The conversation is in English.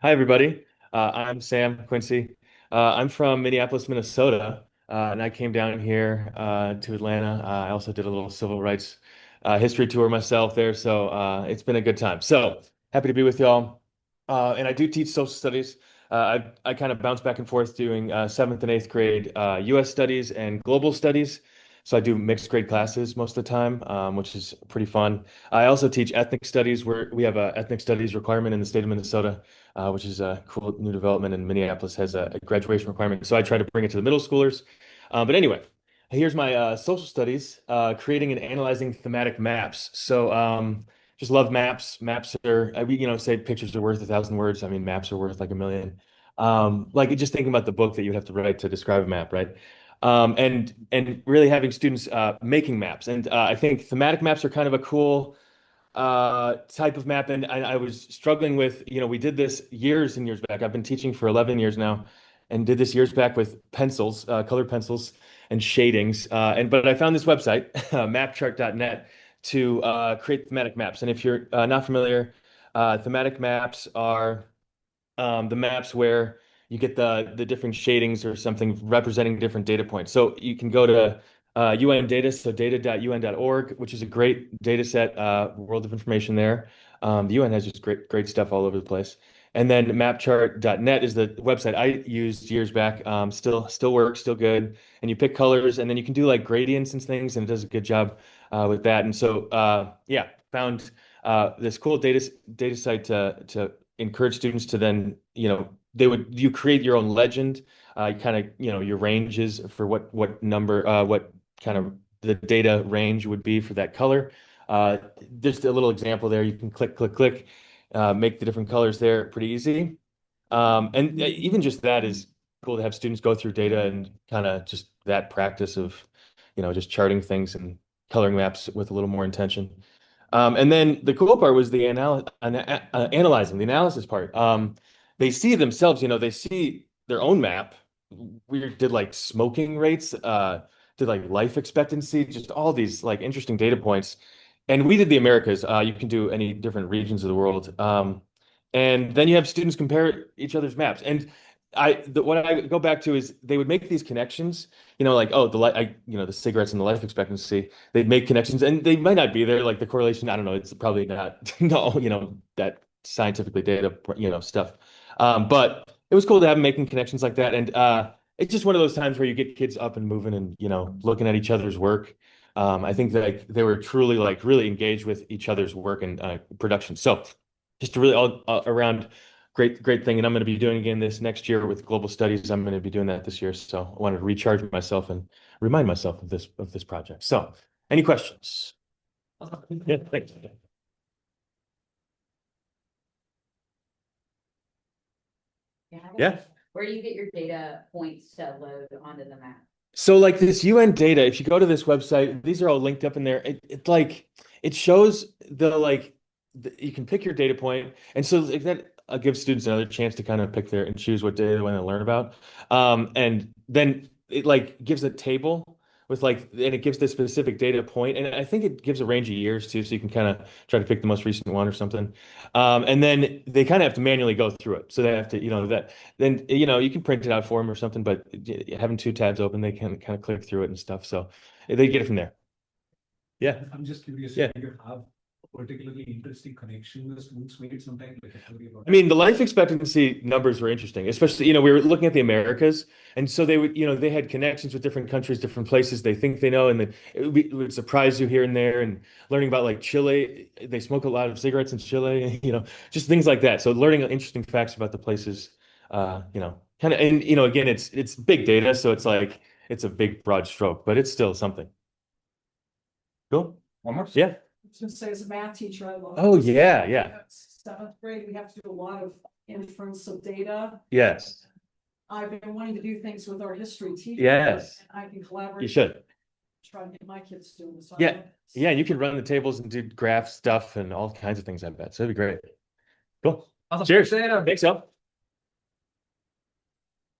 Hi, everybody. I'm Sam Quincy. I'm from Minneapolis, Minnesota, and I came down here to Atlanta. I also did a little civil rights history tour myself there, so it's been a good time. So happy to be with y'all. And I do teach social studies. I kind of bounce back and forth doing seventh and eighth grade U.S. studies and global studies. So I do mixed grade classes most of the time, which is pretty fun. I also teach ethnic studies, where we have a ethnic studies requirement in the state of Minnesota, which is a cool new development. And Minneapolis has a graduation requirement. So I try to bring it to the middle schoolers. But anyway, here's my social studies, creating and analyzing thematic maps. So just love maps. Maps are, say pictures are worth 1,000 words. I mean, maps are worth like a million. Like just thinking about the book that you have to write to describe a map, right? And really having students making maps. And I think thematic maps are kind of a cool type of map. And I was struggling with, we did this years and years back. I've been teaching for 11 years now and did this years back with pencils, colored pencils and shadings. But I found this website, mapchart.net, to create thematic maps. And if you're not familiar, thematic maps are the maps where you get the different shadings or something representing different data points. So you can go to UN data, so data.un.org, which is a great data set, world of information there. The UN has just great stuff all over the place. And then mapchart.net is the website I used years back. Still works, still good. And you pick colors, and then you can do like gradients and things, and it does a good job with that. And so yeah, found this cool data site to encourage students to then, you create your own legend, kind of, your ranges for what number, what kind of the data range would be for that color. Uh, just a little example there. You can click, make the different colors there pretty easy. And even just that is cool to have students go through data and kind of just that practice of, just charting things and coloring maps with a little more intention. And then the cool part was the analyzing, the analysis part. They see themselves, they see their own map. We did like smoking rates, did like life expectancy, just all these like interesting data points. And we did the Americas. You can do any different regions of the world. And then you have students compare each other's maps. And what I go back to is they would make these connections, like, oh, the cigarettes and the life expectancy. They'd make connections, and they might not be there. Like the correlation, I don't know. It's probably not, no, that scientifically data, stuff. But it was cool to have them making connections like that. And it's just one of those times where you get kids up and moving and, looking at each other's work. I think that like, they were truly like really engaged with each other's work and production. So just a really all around great thing. And I'm going to be doing again this next year with global studies. I'm going to be doing that this year. So I wanted to recharge myself and remind myself of this project. So any questions? Yeah, thanks. Yeah. Where do you get your data points to load onto the map? So like this UN data, if you go to this website, these are all linked up in there. It shows you can pick your data point, and so like, that gives students another chance to kind of pick their and choose what data they want to learn about. And then it like gives a table with and it gives the specific data point, and I think it gives a range of years too, so you can kind of try to pick the most recent one or something. And then they kind of have to manually go through it, so they have to, that then you can print it out for them or something, but having two tabs open, they can kind of click through it and stuff. So they get it from there. Yeah. I'm just curious, Yeah. do you have a particularly interesting connection the students made sometimes, like a story about I mean, the life expectancy numbers were interesting, especially, we were looking at the Americas. And so they would, they had connections with different countries, different places they think they know. And then it would surprise you here and there. And learning about like Chile, they smoke a lot of cigarettes in Chile, just things like that. So learning interesting facts about the places, kind of, and, again, it's big data. So it's like, it's a big broad stroke, but it's still something. Cool. one more? Yeah. Just say as a math teacher, I love. Oh, yeah. Seventh grade, we have to do a lot of inference of data. Yes. I've been wanting to do things with our history teacher. Yes. And I can collaborate. You should. Try to get my kids doing this. Yeah. Yeah, you can run the tables and do graph stuff and all kinds of things, I bet. So it'd be great. Cool. Awesome. Cheers. Thanks, y'all.